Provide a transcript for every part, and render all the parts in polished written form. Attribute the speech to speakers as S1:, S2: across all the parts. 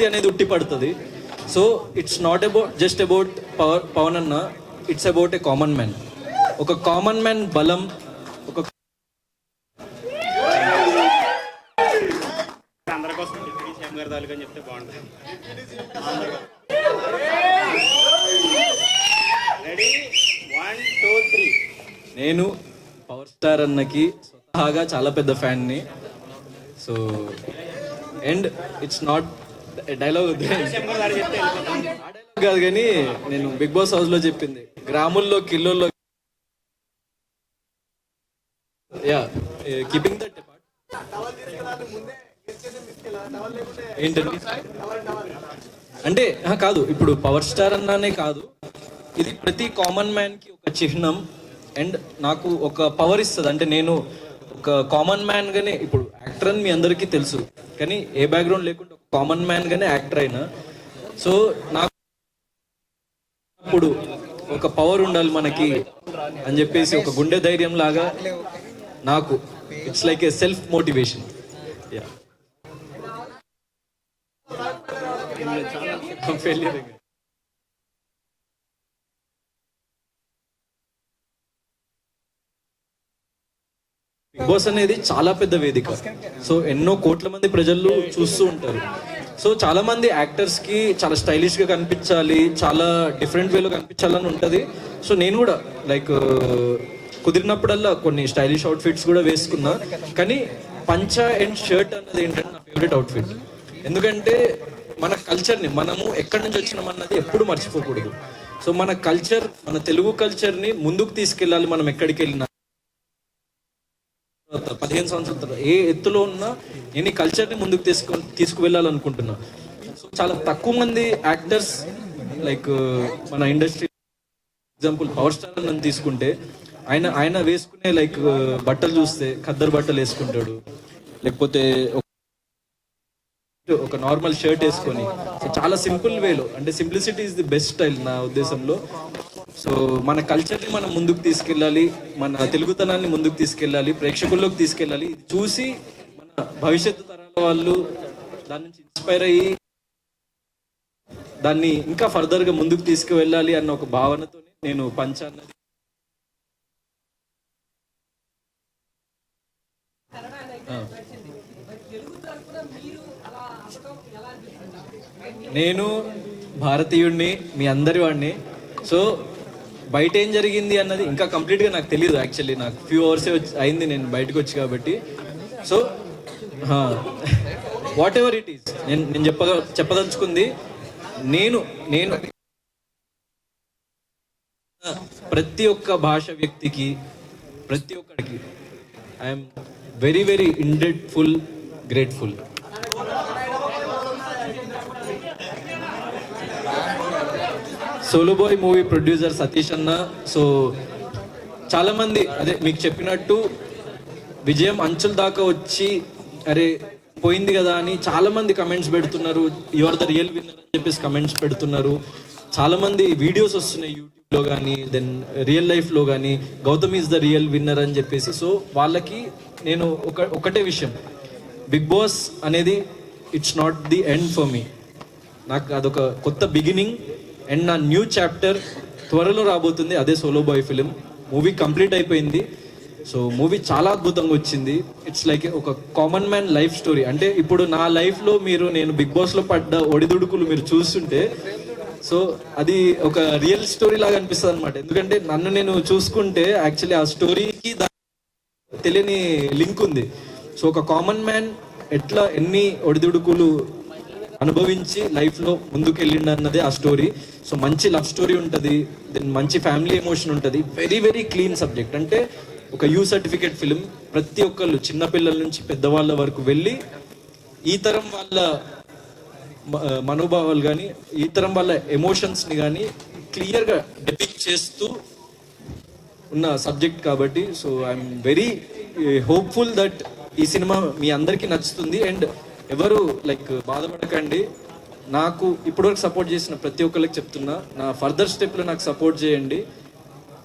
S1: ప్రకృతి అనేది ఉట్టి పడుతుంది. So it's not about just about Pawan అన్న, it's about a common man. ఒక కామన్ మ్యాన్ బలం, ఒక
S2: అందరి కోసం చెప్తే బాగుంటుంది. రెడీ 1 2 3.
S1: నేను పవర్ స్టార్ అన్నకి స్వతహాగా చాలా పెద్ద ఫ్యాన్ని. So and it's not dialogue కాదు, కానీ నేను బిగ్ బాస్ హౌస్ లో చెప్పింది, గ్రాముల్లో కిలోల్లో యా కీపింగ్ దట్ ఏంటండి అంటే కాదు, ఇప్పుడు పవర్ స్టార్ అన్నానే కాదు, ఇది ప్రతి కామన్ మ్యాన్ కి ఒక చిహ్నం. అండ్ నాకు ఒక పవర్ ఇస్తుంది. అంటే నేను ఒక కామన్ మ్యాన్ గానే, ఇప్పుడు యాక్టర్ అని మీ అందరికీ తెలుసు, కానీ ఏ బ్యాక్గ్రౌండ్ లేకుండా ఒక కామన్ మ్యాన్ గానే యాక్టర్ అయినా. సో నాకు ఇప్పుడు ఒక పవర్ ఉండాలి మనకి అని చెప్పేసి ఒక గుండె ధైర్యం లాగా నాకు it's like a self motivation. Yeah failure Bigg Boss అనేది చాలా పెద్ద వేదిక. సో ఎన్నో కోట్ల మంది ప్రజలు చూస్తూ ఉంటారు. సో చాలా మంది యాక్టర్స్ కి చాలా స్టైలిష్ గా కనిపించాలి, చాలా డిఫరెంట్ వేలో కనిపించాలని ఉంటది. సో నేను కూడా లైక్ కుదిరినప్పుడల్లా కొన్ని స్టైలిష్ అవుట్ఫిట్స్ కూడా వేసుకున్నా. కానీ పంచా అండ్ షర్ట్ అన్నది ఏంటంటే నా ఫేవరెట్ అవుట్ఫిట్. ఎందుకంటే మన కల్చర్ని, మనము ఎక్కడి నుంచి వచ్చినామన్నది ఎప్పుడు మర్చిపోకూడదు. సో మన కల్చర్, మన తెలుగు కల్చర్ని ముందుకు తీసుకెళ్ళాలి. మనం ఎక్కడికి వెళ్ళినా 15 సంవత్సరాల ఏ ఎత్తులో ఉన్నా నేను ఈ కల్చర్ని ముందుకు తీసుకువెళ్ళాలనుకుంటున్నా. సో చాలా తక్కువ మంది యాక్టర్స్ లైక్ మన ఇండస్ట్రీ ఎగ్జాంపుల్ పవర్ స్టార్ అని తీసుకుంటే ఆయన వేసుకునే లైక్ బట్టలు చూస్తే ఖద్దరు బట్టలు వేసుకుంటాడు, లేకపోతే ఒక నార్మల్ షర్ట్ వేసుకొని, సో చాలా సింపుల్ వేలో, అంటే simplicity is the best style నా ఉద్దేశంలో. సో మన కల్చర్ని మనం ముందుకు తీసుకెళ్ళాలి, మన తెలుగుతనాన్ని ముందుకు తీసుకెళ్ళాలి, ప్రేక్షకుల్లోకి తీసుకెళ్ళాలి. ఇది చూసి మన భవిష్యత్తు తరాల వాళ్ళు దాని నుంచి ఇన్స్పైర్ అయ్యి దాన్ని ఇంకా ఫర్దర్గా ముందుకు తీసుకువెళ్ళాలి అన్న ఒక భావనతో నేను పంచాన్నది. నేను భారతీయుడిని, మీ అందరి వాడిని. సో బయట ఏం జరిగింది అన్నది ఇంకా కంప్లీట్గా నాకు తెలియదు. యాక్చువల్లీ నాకు ఫ్యూ అవర్సే అయింది నేను బయటకు వచ్చి కాబట్టి. So whatever it is, నేను చెప్పదలుచుకుంది, నేను ప్రతి ఒక్క భాష వ్యక్తికి, ప్రతి ఒక్కడికి I'm very very indebted, grateful. Solo boy movie producer Satish అన్న. సో చాలా మంది అదే మీకు చెప్పినట్టు విజయం అంచుల దాకా వచ్చి అరే పోయింది కదా అని చాలా మంది కమెంట్స్ పెడుతున్నారు. You are the real winner అని చెప్పేసి కమెంట్స్ పెడుతున్నారు. చాలా మంది వీడియోస్ వస్తున్నాయి యూట్యూబ్లో కానీ, దెన్ రియల్ లైఫ్లో కానీ, Gautam is the real winner అని చెప్పేసి. సో వాళ్ళకి నేను ఒకటే విషయం, బిగ్ బాస్ అనేది it's not the end for me. నాకు అదొక కొత్త బిగినింగ్. అండ్ నా న్యూ చాప్టర్ త్వరలో రాబోతుంది, అదే solo boy film. Movie complete అయిపోయింది. సో మూవీ చాలా అద్భుతంగా వచ్చింది. ఇట్స్ లైక్ ఒక కామన్ మ్యాన్ లైఫ్ స్టోరీ. అంటే ఇప్పుడు నా లైఫ్లో నేను బిగ్ బాస్లో పడ్డ ఒడిదుడుకులు మీరు చూస్తుంటే, సో అది ఒక రియల్ స్టోరీ లాగా అనిపిస్తుంది అనమాట. ఎందుకంటే నన్ను నేను చూసుకుంటే యాక్చువల్లీ ఆ స్టోరీకి తెలియని లింక్ ఉంది. సో ఒక కామన్ మ్యాన్ ఎట్లా ఎన్ని ఒడిదుడుకులు అనుభవించి లైఫ్లో ముందుకు వెళ్ళిండు అన్నదే ఆ స్టోరీ. సో మంచి లవ్ స్టోరీ ఉంటుంది, దెన్ మంచి ఫ్యామిలీ ఎమోషన్ ఉంటుంది. Very very clean subject. అంటే ఒక యూ సర్టిఫికేట్ ఫిలిం. ప్రతి ఒక్కళ్ళు చిన్నపిల్లల నుంచి పెద్దవాళ్ళ వరకు వెళ్ళి ఈ తరం వాళ్ళ మనోభావాలు కానీ, ఈ తరం వాళ్ళ ఎమోషన్స్ని కానీ క్లియర్గా డెపిక్ట్ చేస్తూ ఉన్న సబ్జెక్ట్ కాబట్టి. So I'm very hopeful that ఈ సినిమా మీ అందరికీ నచ్చుతుంది. అండ్ ఎవరు లైక్ బాధపడకండి. నాకు ఇప్పటివరకు సపోర్ట్ చేసిన ప్రతి ఒక్కరికి చెప్తున్నా, నా ఫర్దర్ స్టెప్లో నాకు సపోర్ట్ చేయండి.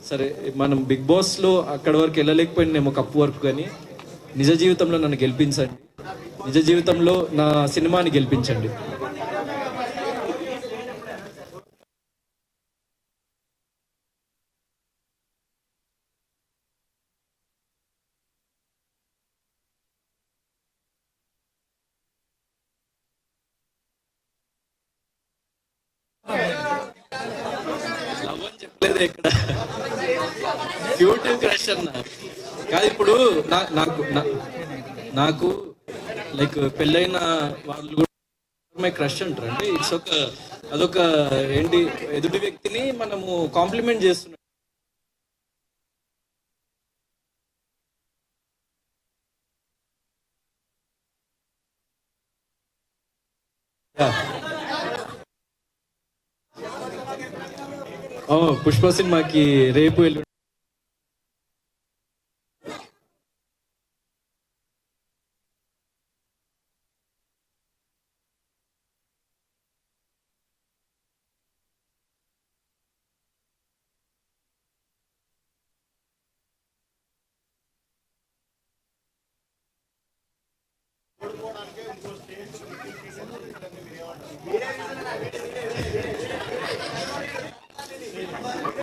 S1: సరే మనం బిగ్ బాస్లో అక్కడి వరకు వెళ్ళలేకపోయినామో కప్పు వరకు, కానీ నిజ జీవితంలో నన్ను గెలిపించండి, నిజ జీవితంలో నా సినిమాని గెలిపించండి. లేదా ఇక్కడ క్యూట్ క్రష్ అన్న కాదు ఇప్పుడు నాకు లైక్ పెళ్ళైన వాళ్ళు కూడా మై క్రష్ అంటారు అంటే ఇట్స్ అదొక ఏంటి ఎదుటి వ్యక్తిని మనము కాంప్లిమెంట్ చేస్తున్నాం. పుష్ప సినిమాకి రేపు ఎల్లుండి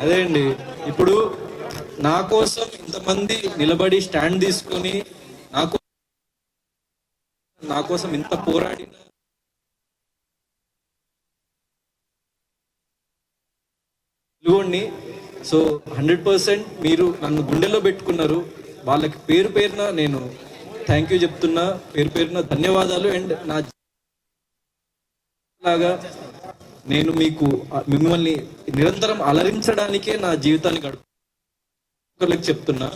S1: అదే అండి. ఇప్పుడు నా కోసం ఇంతమంది నిలబడి స్టాండ్ తీసుకొని నా కోసం ఇంత పోరాడిన తెలుగుని సో 100% మీరు నన్ను గుండెలో పెట్టుకున్నారు. వాళ్ళకి పేరు పేరున నేను థ్యాంక్ యూ చెప్తున్నా, పేరు పేరున ధన్యవాదాలు. అండ్ నా లాగా నేను మిమ్మల్ని నిరంతరం అలరించడానికే నా జీవితాన్ని గడుపులకు చెప్తున్నా.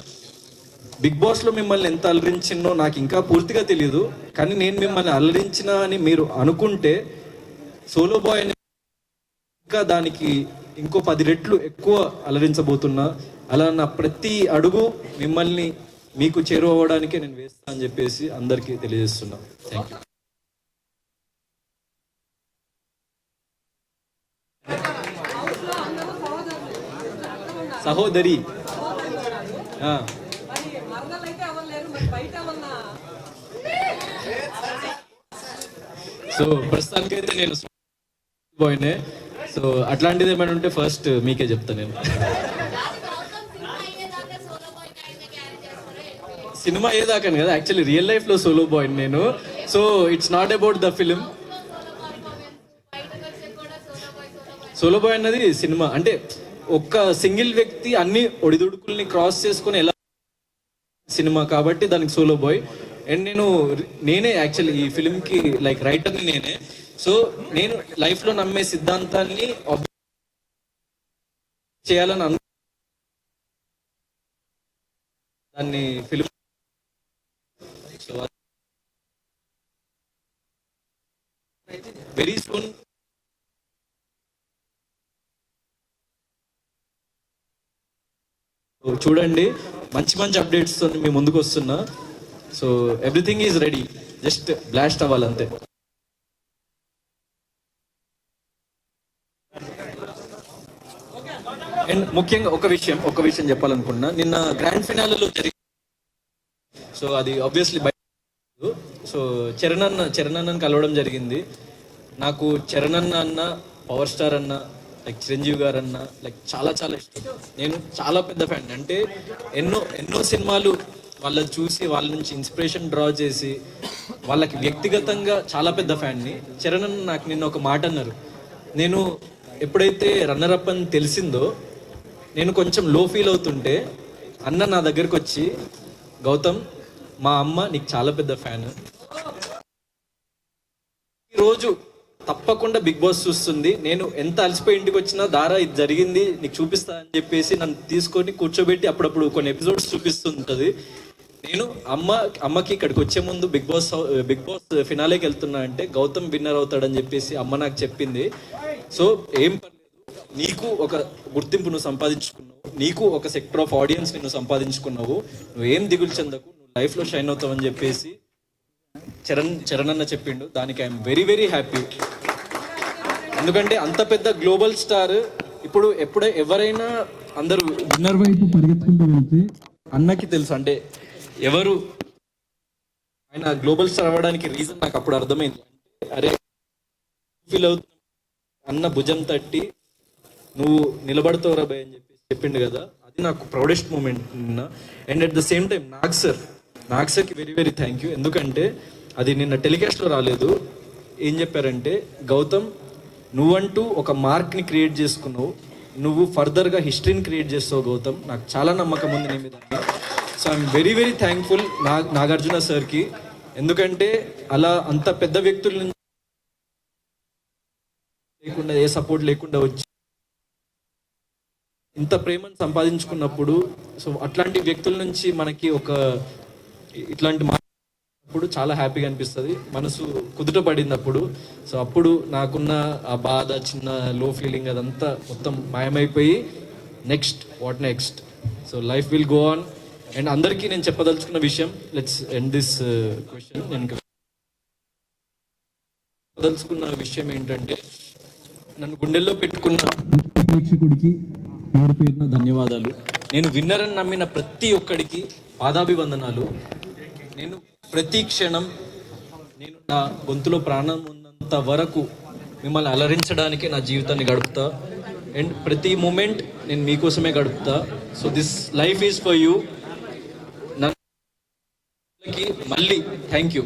S1: బిగ్ బాస్ లో మిమ్మల్ని ఎంత అలరించినో నాకు ఇంకా పూర్తిగా తెలియదు, కానీ నేను మిమ్మల్ని అలరించిన అని మీరు అనుకుంటే సోలో బాయ్ అని ఇంకా దానికి ఇంకో 10 రెట్లు ఎక్కువ అలరించబోతున్నా. అలా నా ప్రతి అడుగు మిమ్మల్ని మీకు చేరువవడానికే నేను వేస్తా అని చెప్పేసి అందరికీ తెలియజేస్తున్నా. Thank you. సహోదరి సో ప్రస్తుతానికైతే నేను బాయ్నే. సో అట్లాంటిది ఏమైనా ఉంటే ఫస్ట్ మీకే చెప్తా నేను. సినిమా అయ్యేదాకాను కదా, యాక్చువల్లీ రియల్ లైఫ్ లో సోలో బాయ్ నేను. So it's not about the film. Solo boy అన్నది సినిమా అంటే ఒక్క సింగిల్ వ్యక్తి అన్ని ఒడిదుడుకుల్ని క్రాస్ చేసుకుని ఎలా సినిమా కాబట్టి దానికి సోలో బాయ్. అండ్ నేనే యాక్చువల్లీ ఈ ఫిలింకి లైక్ రైటర్ని నేనే. సో నేను లైఫ్లో నమ్మే సిద్ధాంతాన్ని చేయాలని దాన్ని ఫిలిం. సో వెరీ సూన్ చూడండి, మంచి మంచి అప్డేట్స్ తో మీ ముందుకు వస్తున్నా. So everything is ready, just blast అవ్వాలంతే. అండ్ ముఖ్యంగా ఒక విషయం చెప్పాలనుకున్నా. నిన్న గ్రాండ్ ఫినాలేలో జరిగింది. సో అది ఆబ్వియస్లీ సో చరణ్ అన్నని కలవడం జరిగింది. నాకు చరణ్ అన్న పవర్ స్టార్ అన్న లైక్ చిరంజీవి గారు అన్న లైక్ చాలా చాలా ఇష్టం. నేను చాలా పెద్ద ఫ్యాన్. అంటే ఎన్నో సినిమాలు వాళ్ళని చూసి వాళ్ళ నుంచి ఇన్స్పిరేషన్ డ్రా చేసి వాళ్ళకి వ్యక్తిగతంగా చాలా పెద్ద ఫ్యాన్ని. చరణ్ అన్న నాకు నిన్న ఒక మాట అన్నారు. నేను ఎప్పుడైతే రన్నర్ అప్ అని తెలిసిందో నేను కొంచెం లో ఫీల్ అవుతుంటే అన్న నా దగ్గరకు వచ్చి, గౌతమ్ మా అమ్మ నీకు చాలా పెద్ద ఫ్యాన్, ఈరోజు తప్పకుండా బిగ్ బాస్ చూస్తుంది, నేను ఎంత అలసిపోయి ఇంటికి వచ్చినా దారా ఇది జరిగింది నీకు చూపిస్తా అని చెప్పేసి నన్ను తీసుకొని కూర్చోబెట్టి అప్పుడప్పుడు కొన్ని ఎపిసోడ్స్ చూపిస్తుంటది. నేను అమ్మకి ఇక్కడికి వచ్చే ముందు బిగ్ బాస్ ఫినాలేకి వెళ్తున్నా అంటే గౌతమ్ విన్నర్ అవుతాడని చెప్పేసి అమ్మ నాకు చెప్పింది. సో ఏం పర్లేదు, నీకు ఒక గుర్తింపు నువ్వు సంపాదించుకున్నావు, నీకు ఒక సెక్టర్ ఆఫ్ ఆడియన్స్ నువ్వు సంపాదించుకున్నావు, నువ్వేం దిగులు చెందకు, నువ్వు లైఫ్లో షైన్ అవుతావని చెప్పేసి చరణ్ అన్న చెప్పిండు. దానికి ఐఎమ్ వెరీ వెరీ హ్యాపీ. ఎందుకంటే అంత పెద్ద గ్లోబల్ స్టార్ ఇప్పుడు ఎవరైనా అందరూ విన్నర్ వైపు పరిగెత్తుకుంటూ వెళ్తే అన్నకి తెలుసు అంటే ఎవరు ఆయన గ్లోబల్ స్టార్ అవ్వడానికి రీజన్ నాకు అప్పుడు అర్థమైంది. అరే ఫీల్ అవుతున్నా అన్న భుజం తట్టి నువ్వు నిలబడతావురా భయ్ అని చెప్పి చెప్పిండు కదా, అది నాకు ప్రౌడెస్ట్ మూమెంట్ నిన్న. And at the same time Nag సార్కి వెరీ వెరీ థ్యాంక్ యూ. ఎందుకంటే అది నిన్న టెలికాస్ట్లో రాలేదు. ఏం చెప్పారంటే, గౌతమ్ నువ్వంటూ ఒక మార్క్ని క్రియేట్ చేసుకున్నావు, నువ్వు ఫర్దర్గా హిస్టరీని క్రియేట్ చేస్తావు గౌతమ్. నాకు చాలా నమ్మకం ఉంది నీ మీద. So I'm very very thankful Nagarjuna సార్కి. ఎందుకంటే అలా అంత పెద్ద వ్యక్తుల నుంచి లేకుండా, ఏ సపోర్ట్ లేకుండా వచ్చి ఇంత ప్రేమను సంపాదించుకున్నప్పుడు, సో అట్లాంటి వ్యక్తుల నుంచి మనకి ఒక ఇట్లాంటి అప్పుడు చాలా హ్యాపీగా అనిపిస్తుంది, మనసు కుదుట పడినప్పుడు. సో అప్పుడు నాకున్న ఆ బాధ, చిన్న లో ఫీలింగ్ అదంతా మొత్తం మాయమైపోయి what next, so life will go on. And అందరికీ నేను చెప్పదలుచుకున్న విషయం, లెట్స్ ఎండ్ దిస్ క్వశ్చన్. నేను చెప్పదలుచుకున్న విషయం ఏంటంటే, నన్ను గుండెల్లో పెట్టుకున్న ప్రేక్షకుడికి పేరు పేరున ధన్యవాదాలు. నేను విన్నర్ అని నమ్మిన ప్రతి ఒక్కడికి పాదాభివందనాలు. నేను ప్రతి క్షణం, నేను నా గొంతులో ప్రాణం ఉన్నంత వరకు మిమ్మల్ని అలరించడానికి నా జీవితాన్ని గడుపుతా. అండ్ ప్రతి మూమెంట్ నేను మీకోసమే గడుపుతా. So this life is for you. మళ్ళీ థ్యాంక్ యూ.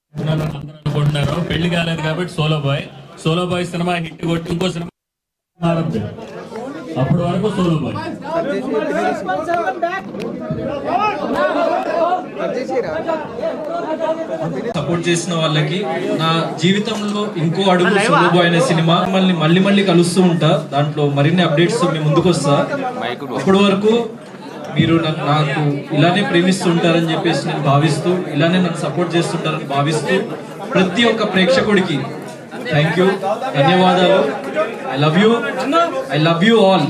S3: అనుకుంటున్నారు పెళ్లి కాలేదు కాబట్టి సోలో బాయ్ సినిమా హిట్ కొట్టి ఇంకో సినిమా అప్పటి వరకు సోలో బాయ్.
S1: సపోర్ట్ చేసిన వాళ్ళకి నా జీవితంలో ఇంకో అడుగు సోలో బాయ్ అనే సినిమా మళ్ళీ కలుస్తూ ఉంటా. దాంట్లో మరిన్ని అప్డేట్స్ మీ ముందుకు వస్తా. అప్పటి వరకు మీరు నాకు ఇలానే ప్రేమిస్తుంటారని చెప్పేసి నేను భావిస్తూ, ఇలానే నన్ను సపోర్ట్ చేస్తుంటారని భావిస్తూ, ప్రతి ఒక్క ప్రేక్షకుడికి థ్యాంక్ యూ, ధన్యవాదాలు. I love you all.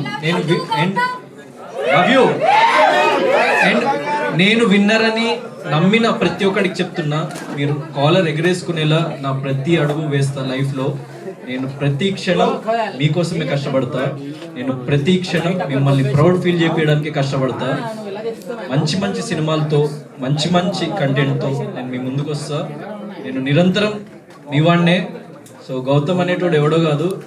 S1: నేను విన్నర్ అని నమ్మిన ప్రతి ఒక్కడికి చెప్తున్నా, మీరు కాలర్ ఎగరేసుకునేలా నా ప్రతి అడుగు వేస్తా లైఫ్లో. నేను ప్రతి క్షణం మీకోసమే కష్టపడతా. నేను ప్రతి క్షణం మిమ్మల్ని ప్రౌడ్ ఫీల్ చేపించడానికి కష్టపడతా. మంచి సినిమాలతో, మంచి కంటెంట్తో నేను మీ ముందుకు వస్తా. నేను నిరంతరం మీ వాడినే. సో గౌతమ్ అనేటోడు ఎవడో కాదు.